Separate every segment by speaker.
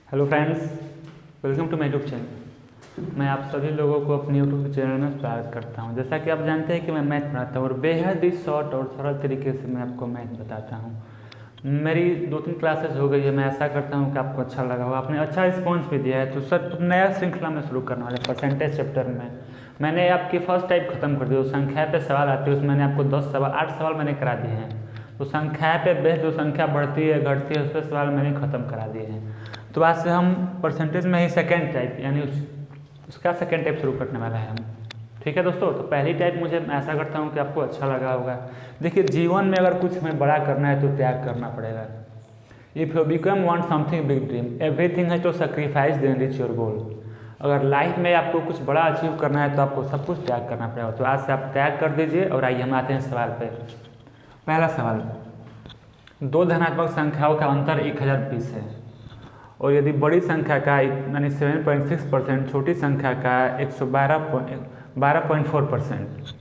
Speaker 1: Hello friends, welcome to my YouTube channel. मैं आप सभी लोगों को अपने यूट्यूब चैनल में स्वागत करता हूं। जैसा कि आप जानते हैं कि मैं मैथ पढ़ाता हूं और बेहद ही शॉर्ट और सरल तरीके से मैं आपको मैथ बताता हूं। मेरी 2-3 क्लासेस हो गई है। मैं ऐसा करता हूं कि आपको अच्छा लगा हो, आपने अच्छा रिस्पॉन्स भी दिया है। तो सर नया श्रृंखला में शुरू करने वाले परसेंटेज चैप्टर में मैंने आपकी फर्स्ट टाइप खत्म कर दिया। संख्या पे सवाल आते हैं उसमें मैंने आपको 10 सवाल 8 सवाल मैंने करा दिए हैं। तो संख्या पे बेस जो संख्या बढ़ती है घटती है उस पर सवाल मैंने ख़त्म करा दिए हैं। तो आज से हम परसेंटेज में ही सेकेंड टाइप यानी उसका सेकेंड टाइप शुरू करने वाला है हम। ठीक है दोस्तों, तो पहली टाइप मुझे मैं ऐसा करता हूँ कि आपको अच्छा लगा होगा। देखिए, जीवन में अगर कुछ हमें बड़ा करना है तो त्याग करना पड़ेगा। If you become want something big dream everything है to sacrifice then reach your goal. अगर लाइफ में आपको कुछ बड़ा अचीव करना है तो आपको सब कुछ त्याग करना पड़ेगा। तो आज से आप त्याग कर दीजिए और आइए हम आते हैं सवाल पे। पहला सवाल, दो धनात्मक संख्याओं का अंतर 1020 है और यदि बड़ी संख्या का यानी 7.6% छोटी संख्या का 112.4%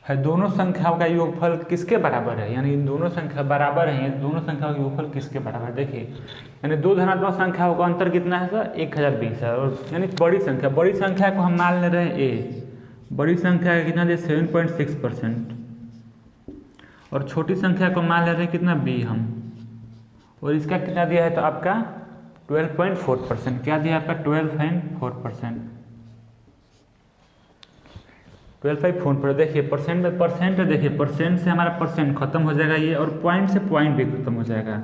Speaker 1: है। दोनों संख्याओं का योगफल किसके बराबर है? यानी दोनों संख्या बराबर हैं, दोनों संख्याओं का योगफल किसके बराबर है? देखिए, यानी दो धनात्मक संख्याओं का अंतर कितना है सर? 1020 है। और यानी बड़ी संख्या को हम मान ले रहे हैं ए। बड़ी संख्या का कितना दिया? 7.6%। और छोटी संख्या को मान ले रहे हैं कितना? बी हम। और इसका कितना दिया है? तो आपका 12.4%। क्या दिया आपका? 12.4%। 12.4। देखिए परसेंट में परसेंट, देखिए परसेंट से हमारा परसेंट खत्म हो जाएगा ये, और पॉइंट से पॉइंट भी खत्म हो जाएगा।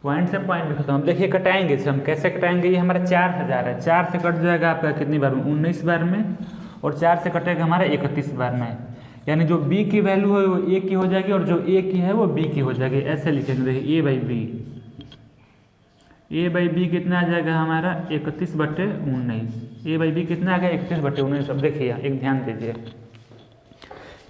Speaker 1: पॉइंट से पॉइंट भी खत्म। देखिए कटाएंगे इसे हम कैसे कटाएंगे? ये हमारा 4000 है। 4 से कट जाएगा आपका कितनी बार में? 19 बार में। और 4 से कटेगा हमारा 31 बार में। यानी जो बी की वैल्यू है वो ए की हो जाएगी और जो ए की है वो बी की हो जाएगी। ऐसे लिखेंगे, देखिए ए बाई बी कितना आ जाएगा हमारा? 31/19। ए बाई बी कितना आ गया? 31/19। अब देखिए एक ध्यान दीजिए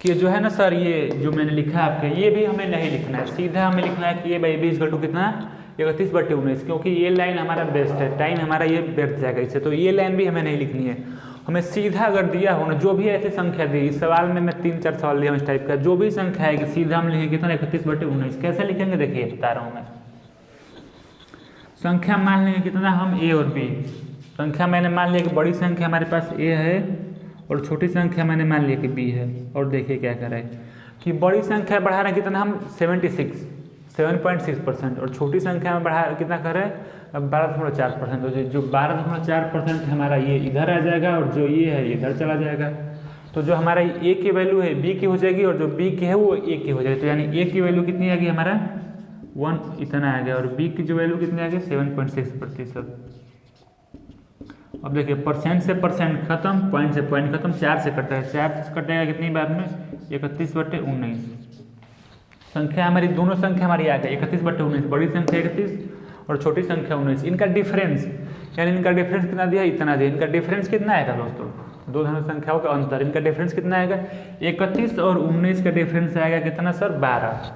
Speaker 1: कि जो है ना सर, ये जो मैंने लिखा है आपके, ये भी हमें नहीं लिखना है। सीधा हमें लिखना है कि ए बाई बी इक्वल टू कितना? 31/19। क्योंकि ये लाइन हमारा बेस्ट है, टाइम हमारा ये बैठ जाएगा इससे। तो ये लाइन भी हमें नहीं लिखनी है। हमें सीधा अगर दिया हो ना, जो भी ऐसी संख्या दी, इस सवाल में मैं 3-4 सवाल लिया इस टाइप का, जो भी संख्या है कि सीधा हम लिखेंगे कितना? 31/19। कैसे लिखेंगे? देखिए बता रहा हूँ मैं। संख्या मान लेंगे कितना हम? ए और बी। संख्या मैंने मान लिया कि बड़ी संख्या हमारे पास ए है और छोटी संख्या मैंने मान लिया कि बी है। और देखिए क्या करें कि बड़ी संख्या बढ़ा रहे हैं कितना हम? 7.6% और छोटी संख्या में बढ़ा कितना करें? 12.4%। तो जो 12.4% हमारा ये इधर आ जाएगा और जो ये है इधर चला जाएगा। तो जो हमारा ए की वैल्यू है बी की हो जाएगी और जो बी की है वो ए की हो जाएगी। तो यानी ए की वैल्यू कितनी आ गई हमारा? 1 इतना आ गया और बी की जो वैल्यू कितनी आ गई? 7.6%। अब देखिए परसेंट से परसेंट खत्म, पॉइंट से पॉइंट खत्म। 4 से कटेगा, 4 से कटेगा कितनी बार में? 31/19। संख्या हमारी, दोनों संख्या हमारी आ गई 31/19। बड़ी संख्या 31 और छोटी संख्या 19। इनका डिफरेंस, यानी इनका डिफरेंस कितना दिया? इतना दिया। इनका डिफरेंस कितना आएगा दोस्तों? दो धन संख्याओं का अंतर, इनका डिफरेंस कितना आएगा? 31 और 19 का डिफरेंस आएगा कितना सर? 12।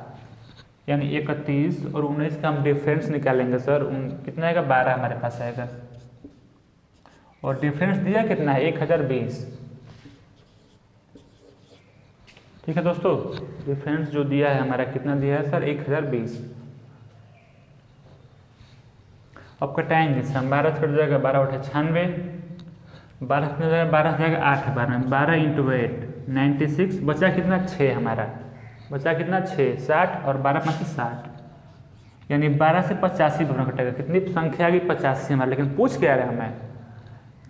Speaker 1: यानी 31 और 19 का हम डिफरेंस निकालेंगे सर, कितना आएगा? 12 हमारे पास आएगा। और डिफरेंस दिया कितना है? 1020। ठीक है दोस्तों, डिफरेंस जो दिया है हमारा कितना दिया है सर? 1020। अब कटाएंगे इसे हम। 12 से कट जाएगा, 12/96। 12 कितना जाएगा? 12 जाएगा 8 बार में। 12 × 8 96। बचा कितना? 6 हमारा। बचा कितना? 6। 60 और 12×5 60। यानी 12 से 85 दोनों कटेगा। कितनी संख्या आ गई? 85 हमारा। लेकिन पूछ क्या रहे हमें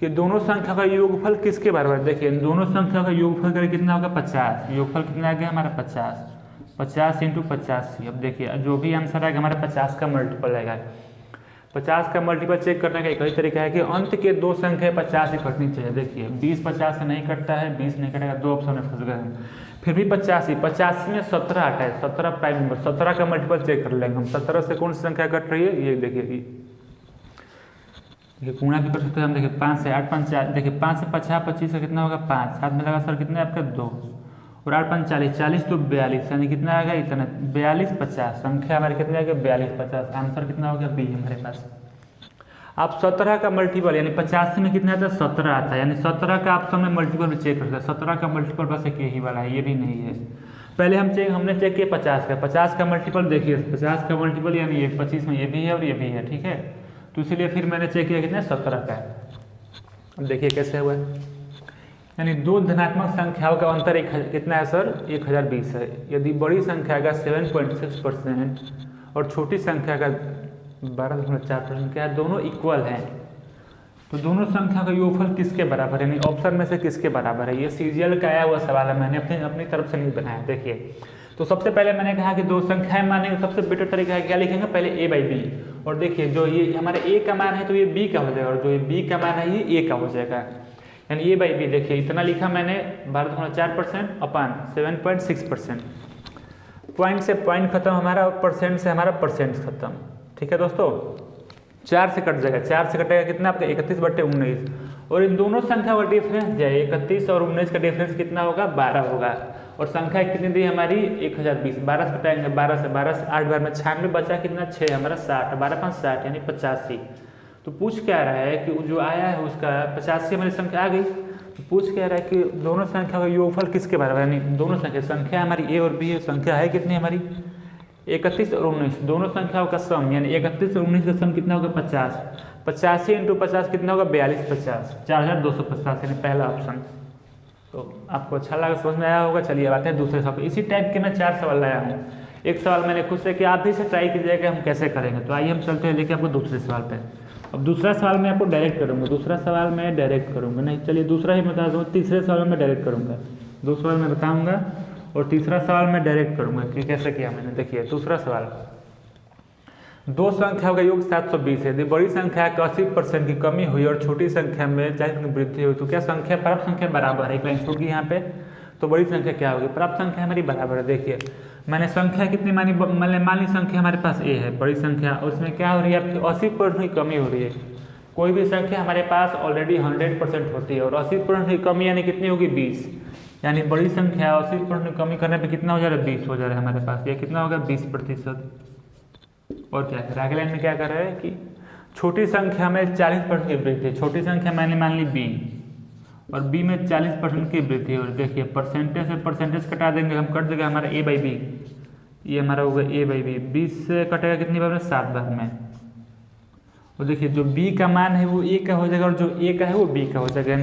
Speaker 1: कि दोनों संख्या का योगफल किसके बराबर? देखिए दोनों संख्या का योगफल करें कितना होगा? 50। योगफल कितना आ गया हमारा? 50। 50 × 85। अब देखिए जो भी आंसर आएगा हमारा 50 का मल्टीपल आएगा। 50 का मल्टीपल चेक करने का एक ही तरीका है कि अंत के दो संख्या 50 ही कटनी चाहिए। देखिए 20 50 से नहीं कटता है, 20 नहीं कटेगा, 2 ऑप्शन में फंस गए हैं। फिर भी 85 में 17 आता है, 17 प्राइम नंबर। 17 का मल्टीपल चेक कर लेंगे हम। 17 से कौन सी संख्या कट रही है? ये देखिए गुणा भी कर सकते हैं हम। देखिए 5 से 8 5 4। देखिए 5 से 50 25 से कितना होगा? 5। 7 में लगा सर कितने आपका? 2 और 8 5 40। 40 तो 42। यानी कितना आ गया? इतना 42 50। संख्या हमारी कितनी आ गई? 42 50। आंसर कितना हो गया? बी हमारे पास। आप 17 का मल्टीपल यानी 85 में कितना आता है? 17 आता है। यानी 17 का ऑप्शन में मल्टीपल भी चेक कर सकते हैं। 17 का मल्टीपल बस एक यही वाला है, ये भी नहीं है। पहले हमने चेक किया 50 का। 50 का मल्टीपल देखिए, 50 का मल्टीपल यानी 25 में ये भी है और ये भी है। ठीक है, तो इसीलिए फिर मैंने चेक किया कितना 17 का है। अब देखिए कैसे हुआ है, यानी दो धनात्मक संख्याओं का अंतर कितना है सर 1020 है। यदि बड़ी संख्या का 7.6% और छोटी संख्या का 12.4% क्या है, दोनों इक्वल हैं, तो दोनों संख्या का योगफल किसके बराबर है, यानी ऑप्शन में से किसके बराबर है। ये सीजीएल का आया हुआ सवाल है, मैंने अपनी तरफ से नहीं बनाया। देखिए तो सबसे पहले मैंने कहा कि दो संख्याएं मानेंगे, सबसे बेटर तरीका है क्या लिखेंगे, पहले a बाई बी, और देखिए जो ये हमारे a का मान है तो ये b का हो जाएगा, और जो ये b का मान है ये a का हो जाएगा, यानी a बाई बी। देखिए इतना लिखा मैंने 12.4% अपन 7.6%। पॉइंट से पॉइंट खत्म हमारा, और परसेंट से हमारा परसेंट खत्म। ठीक है दोस्तों, 4 से कट जाएगा, 4 से कटेगा कितना आपका 31/19, और इन दोनों संख्या का डिफरेंस जो है 31 और 19 का डिफरेंस कितना होगा 12 होगा, और संख्या कितनी दी हमारी 1020, 12 से कटाएंगे 12 से 8 बार में 96 बचा कितना 6 हमारा 60, 12 5 60 यानी 85। तो पूछ क्या रहा है कि जो आया है उसका 85 हमारी संख्या आ गई। तो पूछ क्या रहा है कि दोनों संख्या का योगफल किसके बराबर, यानी दोनों संख्या हमारी a और b संख्या है कितनी हमारी 31 और 19, दोनों संख्याओं का सम, यानी 31 और 19 का सम कितना होगा 50, 85 इंटू 50 कितना होगा 4250, 4250, यानी पहला ऑप्शन। तो आपको अच्छा लगा, समझ में आया होगा। चलिए अब आते हैं दूसरे सवाल। इसी टाइप के मैं 4 सवाल लाया हूँ। एक सवाल मैंने खुद से किया, आप भी से ट्राई कीजिएगा हम कैसे करेंगे। तो आइए हम चलते हैं लेके आपको दूसरे सवाल पे। अब दूसरा सवाल मैं आपको डायरेक्ट करूँगा, दूसरा सवाल मैं डायरेक्ट करूँगा, नहीं चलिए दूसरा ही बता दूँ, तीसरे सवाल में डायरेक्ट करूँगा, 2 सवाल मैं बताऊँगा और तीसरा सवाल मैं डायरेक्ट करूँगा कि कैसे किया मैंने। देखिए दूसरा सवाल, दो संख्याओं का योग 720 है, यदि बड़ी संख्या का 80% की कमी हुई और छोटी संख्या में 40% की वृद्धि हुई तो क्या संख्या प्राप्त संख्या बराबर है। एक लाइन छूट गई यहाँ पे, तो बड़ी संख्या क्या होगी, प्राप्त संख्या हमारी बराबर है। देखिए मैंने संख्या कितनी मानी, मान ली संख्या हमारे पास a है बड़ी संख्या, और उसमें क्या हो रही है आपकी 80% की कमी हो रही है। कोई भी संख्या हमारे पास ऑलरेडी 100% होती है, और 80% की कमी यानी कितनी होगी 20, यानी बड़ी संख्या 80% की कमी करने पे कितना हो जा रहा है 20 हो जा रहा है हमारे पास, ये कितना होगा 20%। और क्या कर आगे लाइन में क्या कर रहा है कि छोटी संख्या में 40% की वृद्धि, छोटी संख्या मैंने मान ली b, और b में 40% की वृद्धि। और देखिए परसेंटेज से परसेंटेज कटा देंगे हम, कट देगा हमारा a बाई बी, ये हमारा होगा a बाई बी, 20 से कटेगा कितनी बार में 7 बार में। और देखिए जो b का मान है वो a का हो जाएगा, और जो a का है वो b का हो जाएगा,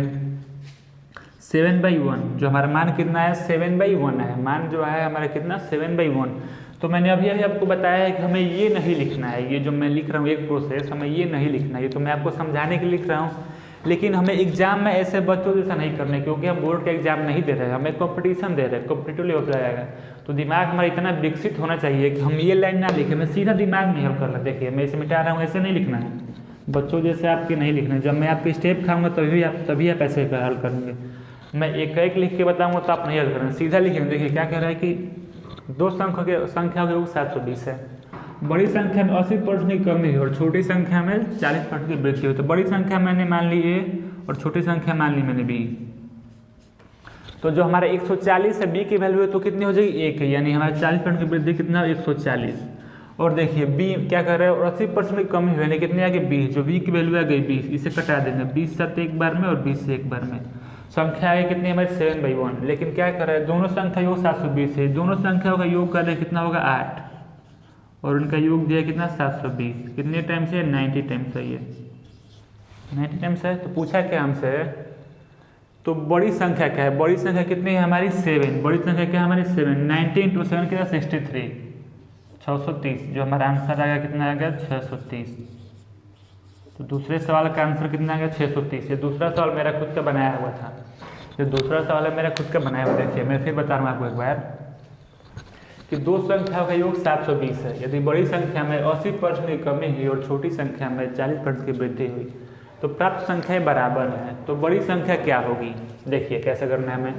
Speaker 1: 7/1। जो हमारा मान कितना है 7/1 है, मान जो है हमारा कितना 7/1। तो मैंने अभी आपको बताया है कि हमें ये नहीं लिखना है, ये जो मैं लिख रहा हूँ एक प्रोसेस, हमें ये नहीं लिखना है, ये तो मैं आपको समझाने के लिए लिख रहा हूँ। लेकिन हमें एग्जाम में ऐसे बच्चों जैसा नहीं करना है, क्योंकि हम बोर्ड का एग्जाम नहीं दे रहे हैं, हमें कंपटीशन दे रहे हैं, कॉम्पिटिटिव लेवल पर आएगा। तो दिमाग हमारा इतना विकसित होना चाहिए कि हम ये लाइन ना लिखें, मैं सीधा दिमाग में हल कर रहा। देखिए मैं इसे मिटा रहा हूँ, ऐसे नहीं लिखना है, बच्चों जैसे आपके नहीं लिखना है। जब मैं आपके स्टेप खाऊंगा तभी आप ऐसे हल करेंगे। मैं एक लिख के बताऊँगा तो आप नहीं हल करेंगे, सीधा लिखेंगे। देखिए क्या कह रहा है कि दो संख्या के योग 720 है, बड़ी संख्या में 80% की कमी है और छोटी संख्या में 40% की वृद्धि हुई। तो बड़ी संख्या मैंने मान ली a और छोटी संख्या मान ली मैंने b। तो जो हमारा 140 है b की वैल्यू है तो कितनी हो जाएगी 1 है, यानी हमारा 40% की वृद्धि कितना 140। और देखिए b क्या कर रहा है, और 80% की कमी हुई यानी कितनी आ गई 20, जो b की वैल्यू आ गई 20, इसे कटा देंगे 20 से एक बार में और 20 से एक बार में। संख्या है कितनी हमारी 7/1। लेकिन क्या कर रहा है, दोनों संख्या योग 720 है, दोनों संख्याओं का योग कर रहे कितना होगा 8, और उनका योग दिया कितना 720। कितने टाइम से 90 टाइम से, ये 90 टाइम से। तो पूछा क्या हमसे, तो बड़ी संख्या क्या है, बड़ी संख्या कितनी है हमारी 7, बड़ी संख्या क्या है हमारी 7, 90 इंटू 7 कितना 63, 630। जो हमारा आंसर आएगा कितना आ गया 630। तो दूसरे सवाल का आंसर कितना आ गया 630। ये दूसरा सवाल मेरा खुद का बनाया हुआ था, ये दूसरा सवाल है मेरा खुद का बनाया हुआ। देखिए मैं फिर बता रहा हूँ आपको एक बार कि दो संख्याओं का योग 720 है, यदि बड़ी संख्या में 80% की कमी हुई और छोटी संख्या में 40% की वृद्धि हुई तो प्राप्त संख्याएं बराबर हैं। तो बड़ी संख्या क्या होगी, देखिए कैसे करना है।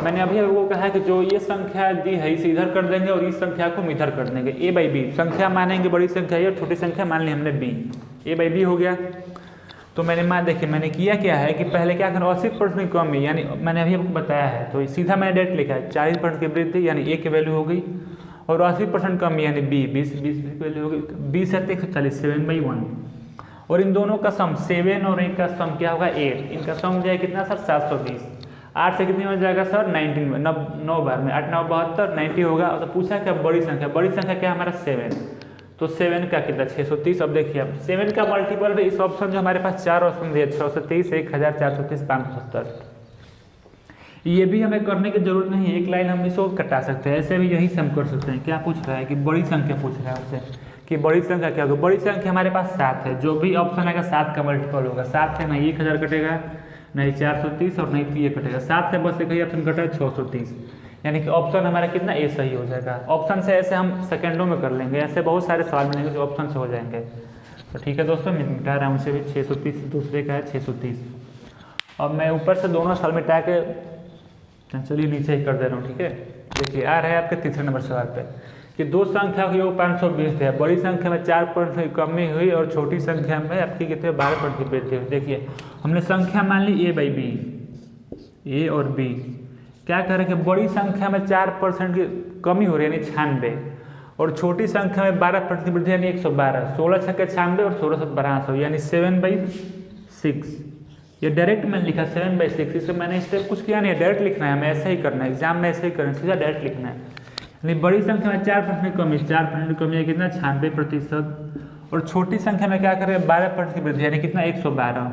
Speaker 1: मैंने अभी वो कहा कि जो ये संख्या दी है इसे इधर कर देंगे और इस संख्या को हम इधर कर देंगे, a बाई बी। संख्या मानेंगे बड़ी संख्या है और छोटी संख्या मान ली हमने b, a बाई बी हो गया। तो मैंने देखिए मैंने किया क्या है कि पहले क्या करें 80% की कमी, यानी मैंने अभी आपको बताया है तो सीधा मैंने डायरेक्ट लिखा है 40% की वृद्धि यानी a की वैल्यू हो गई, और 80% कमी यानी b, 20 की वैल्यू हो गई, 20 से 140 7/1। और इन दोनों का सम 7 और 1 का सम क्या होगा 8, इनका सम हो जाएगा कितना सर 720। 8 से कितनी हो जाएगा सर 19 में, 9 बार में 8 9 72 90 होगा। तो पूछा क्या बड़ी संख्या, बड़ी संख्या क्या हमारा 7, तो 7 का कितना 630। अब देखिए अब 7 का मल्टीपल भी इस ऑप्शन जो हमारे पास 4 ऑप्शन दिए 630, 1430, 570, ये भी हमें करने की जरूरत नहीं, एक लाइन हम इसको कटा सकते हैं। ऐसे भी यही से हम कर सकते हैं। क्या पूछ रहा है कि बड़ी संख्या पूछ रहा है उससे कि बड़ी संख्या क्या होगा। बड़ी संख्या हमारे पास 7 है, जो भी ऑप्शन आएगा 7 का मल्टीपल होगा। 7 है नहीं 1000 कटेगा, नहीं 430 और नहीं ये कटेगा। 7 से बस एक ही ऑप्शन कटा है 630, यानी कि ऑप्शन हमारा कितना ए सही हो जाएगा। ऑप्शन से ऐसे हम सेकंडों में कर लेंगे, ऐसे बहुत सारे सवाल मिलेंगे जो ऑप्शन से हो जाएंगे। तो ठीक है दोस्तों, मिटा रहा हूँ उनसे भी 630 दूसरे का है 630। अब मैं ऊपर से दोनों साल मिटा के चलिए नीचे ही कर दे रहा हूँ। ठीक है, देखिए आ रहा है आपके तीसरे नंबर सवाल पे कि दो संख्या के योग 520 है, बड़ी संख्या में 4% की कमी हुई और छोटी संख्या में आपकी कितने 12% की वृद्धि हुई। देखिए हमने संख्या मान ली A/B, A और B, क्या करें कि बड़ी संख्या में 4% की कमी हो रही है यानी 96, और छोटी संख्या में 12% की वृद्धि यानी 112। 16 छक्के 96 और 16 7 1200 यानी 7/6। ये डायरेक्ट मैंने लिखा 7/6, इसमें मैंने स्टेप कुछ किया नहीं है, डायरेक्ट लिखना है, हमें ऐसे ही करना है, एग्जाम में ऐसे ही करना है, सीधा डायरेक्ट लिखना है। यानी बड़ी संख्या में 4% की कमी, 4% की कमी है कितना 96%, और छोटी संख्या में क्या करें 12% की वृद्धि यानी कितना 112।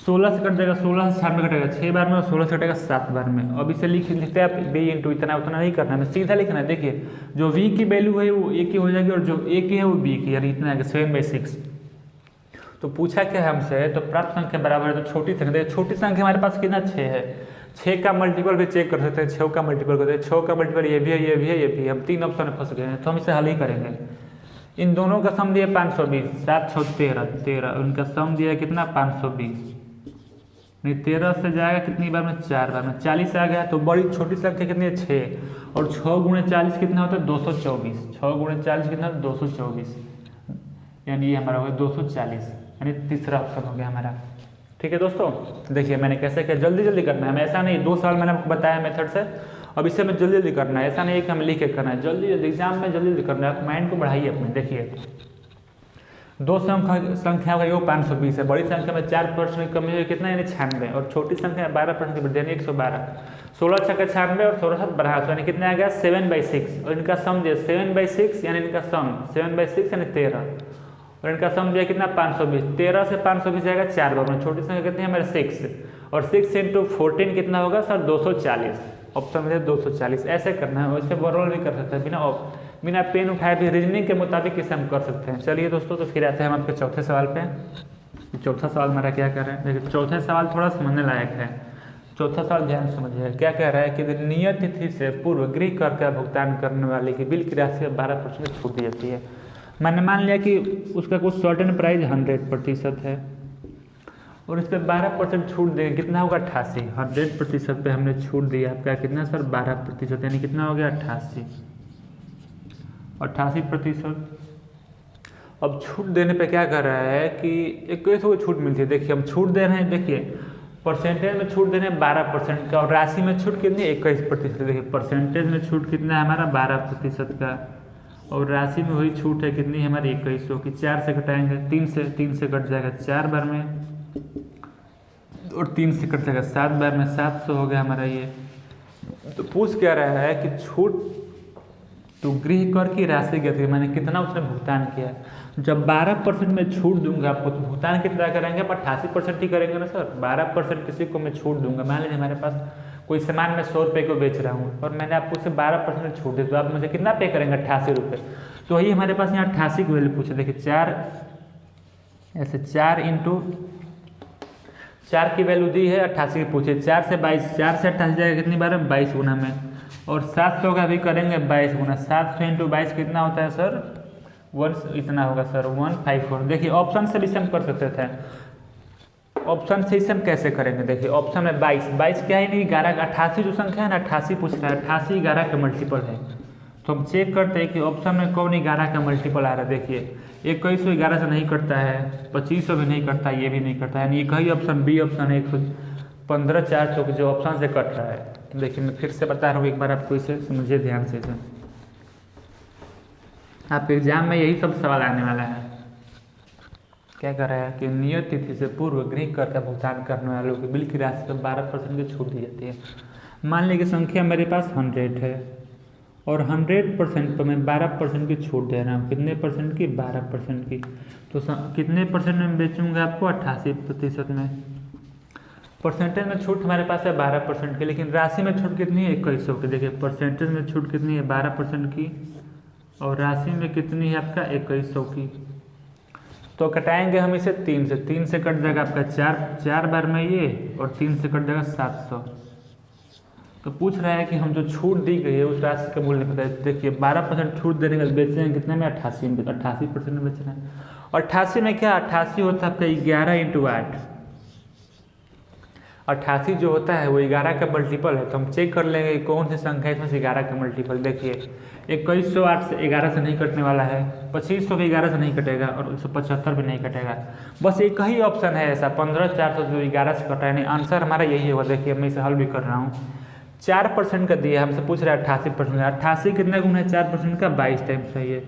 Speaker 1: 16 से कट जाएगा, 16 से 96 कटेगा 6 बार में, और 16 से कटेगा 7 बार में। अब इसे लिखते हैं आप B इंटू इतना उतना नहीं करना है, हमें सीधा लिखना है। देखिए जो V की वैल्यू है वो A की हो जाएगी, और जो A की है वो B की, यानी इतना आएगा 7/6। तो पूछा क्या है हमसे, तो प्राप्त संख्या बराबर है तो छोटी संख्या। देखिए छोटी संख्या हमारे पास कितना 6 है, 6 का मल्टीपल भी चेक कर सकते हैं, 6 का मल्टीपल करते हैं, 6 का मल्टीपल ये भी है, ये भी है, ये भी है। हम 3 ऑप्शन में फंस गए हैं, तो हम इसे हल ही करेंगे। इन दोनों का सम दिया 520, 7 6 13, उनका सम दिया कितना 520, नहीं 13 से जाएगा कितनी बार में 4 बार में, 40 आ गया। तो बड़ी छोटी संख्या कितनी है 6, और 6 गुणे 40 कितना होता है 224, 6 गुणे 40 कितना 224, यानी ये हमारा हो गया 240, यानी तीसरा ऑप्शन हो गया हमारा। ठीक है दोस्तों, देखिए मैंने कैसे किया, जल्दी जल्दी करना है, हमें ऐसा नहीं 2 साल मैंने आपको बताया मेथड से, अब इसे हमें जल्दी जल्दी करना है, ऐसा नहीं है कि हमें लिख के करना है, जल्दी जल्दी एग्जाम में जल्दी जल्दी करना है। आप माइंड को बढ़ाइए अपने। देखिए दो संख्या का योग 520 है, बड़ी संख्या में 4% की कमी हुई कितना यानी 96, और छोटी संख्या में 12% की वृद्धि यानी 112। 16 छक्के 96 और 16 7 1200 यानी कितना आ गया 7/6, और इनका सम दिया 7/6 यानी इनका सम 7/6 यानी 13, और इनका सम दिया कितना 520। 13 से 520 जाएगा 4 बार में, छोटी संख्या कितनी है हमारे 6, और 6 इंटू 14 कितना होगा सर 240, ऑप्शन में 240। ऐसे करना है, वैसे बरोल नहीं कर सकते, बिना पेन उठाए भी रीजनिंग के मुताबिक इसे हम कर सकते हैं। चलिए दोस्तों, तो फिर आते हैं हम आपके चौथे सवाल पे। चौथा सवाल हमारा क्या कर रहा है, देखिए चौथे सवाल थोड़ा समझने लायक है। चौथा सवाल ध्यान समझिए, क्या कह रहा है कि नियत तिथि से पूर्व गृह कर का भुगतान करने वाले की बिल की राशि में 12% छूट दी जाती है। मैंने मान लिया कि उसका कुछ सर्टेन प्राइस 100% है, और इस पर 12% छूट देंगे, कितना होगा 88। 100% पे हमने छूट दिया आपका कितना सर 12%, यानी कितना हो गया 88%। अब छूट देने पे क्या कर रहा है कि 21 को छूट मिलती है। देखिए हम छूट दे रहे हैं, देखिए परसेंटेज में छूट दे रहे हैं 12% का, और राशि में छूट कितनी 21%। देखिए परसेंटेज में छूट कितना है हमारा 12% का, और राशि में वही छूट है कितनी हमारी 2100 की। 4 से घटाएंगे 3 से कट जाएगा 4 बार में, और 3 से कट जाएगा 7 बार में, 700 हो गया हमारा ये। तो पूछ क्या रहा है कि छूट तो गृह कर की राशि क्या थी, मैंने कितना उसने भुगतान किया। जब 12% में छूट दूंगा आपको, तो भुगतान कितना करेंगे आप 88% ही करेंगे ना सर। 12% किसी को मैं छूट दूंगा, मान लीजिए हमारे पास कोई सामान मैं 100 रुपये को बेच रहा हूँ, और मैंने आपको उससे 12% छूट दी, तो आप मुझे कितना पे करेंगे 88 रुपये। तो वही हमारे पास यहाँ 88 की वैल्यू पूछे। देखिए 4 ऐसे 4 इंटू 4 की वैल्यू दी है, 88 की पूछे। 4 से 22, 4 से 88 जाएगा कितनी बार में 22 गुना में, और 700 का भी करेंगे 22 गुना। 700 इंटू 22 कितना होता है सर 1 इतना होगा सर 154। देखिए ऑप्शन से भी हम कर सकते थे, ऑप्शन से इसे हम कैसे करेंगे। देखिए ऑप्शन में 22 क्या है नहीं 11, 88 जो संख्या है ना 88 पूछ रहा है, 88 11 का मल्टीपल है। तो हम चेक करते हैं कि ऑप्शन में कौन 11 का मल्टीपल आ रहा है। देखिए 2100 11 से नहीं कटता है, 2500 भी नहीं कटता, ये भी नहीं कटता है, यानी एक ही ऑप्शन बी ऑप्शन है 115 4 चौक जो ऑप्शन से कट रहा है। देखिए मैं फिर से बता रहा हूँ, एक बार आपको इसे समझिए ध्यान से। इसे आपके एग्जाम में यही सब सवाल आने वाला है। क्या कर रहा है कि नियत तिथि से पूर्व गृह कर का भुगतान करने वालों की बिल की राशि पर 12% की छूट दी जाती है। मान लीजिए कि संख्या मेरे पास 100 है, और 100% पर मैं 12% की छूट दे रहा हूँ। कितने परसेंट की? 12% की। तो कितने परसेंट में बेचूंगा आपको? 88% में। परसेंटेज में छूट हमारे पास है 12% की, लेकिन राशि में छूट कितनी है? 2100 की। देखिए परसेंटेज में छूट कितनी है? 12% की, और राशि में कितनी है आपका? 2100 की। तो कटाएंगे हम इसे 3 से कट जाएगा आपका 4 बार में ये, और 3 से कट जाएगा 700। तो पूछ रहा है कि हम जो छूट दी गई है उस राशि का मूल्य पता है। देखिए 12% छूट देने का बेच रहे हैं कितने में? 88 में। 88% में बेच रहे हैं। और 88 में क्या? 88 होता है आपका 11 × 8। 88 जो होता है वो 11 का मल्टीपल है। तो हम चेक कर लेंगे कौन सी संख्या इसमें से 11 का मल्टीपल। देखिए 2100 8 से 11 से नहीं कटने वाला है, 2500 भी 11 से नहीं कटेगा, और 175 भी नहीं कटेगा। बस एक ही ऑप्शन है ऐसा 15400 जो 11 से कटा है। नहीं, आंसर हमारा यही होगा। देखिए मैं इसे हल भी कर रहा हूँ। 4% का दिया, हमसे पूछ रहा है 88%। 88 कितना गुना है 4% का? 22 टाइम सही है।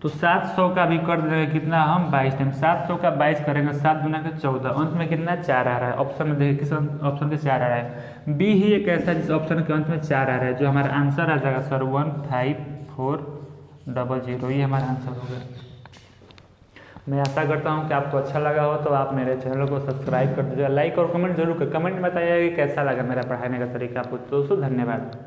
Speaker 1: तो 700 का भी कर देंगे कितना हम? 22 टाइम। 700 का 22 करेंगे, 7 गुना के 14, अंत में कितना? 4 आ रहा है। ऑप्शन में देखिए किस ऑप्शन के 4 आ रहा है? बी ही एक ऐसा जिस ऑप्शन के अंत में 4 आ रहा है, जो हमारा आंसर आ जाएगा सर 15400। ये हमारा आंसर होगा। मैं आशा करता हूँ कि आपको अच्छा लगा हो, तो आप मेरे चैनल को सब्सक्राइब कर दीजिएगा, लाइक और कमेंट जरूर कर। कमेंट में बताइएगा कि कैसा लगा मेरा पढ़ाने का तरीका आपको। दोस्तों धन्यवाद।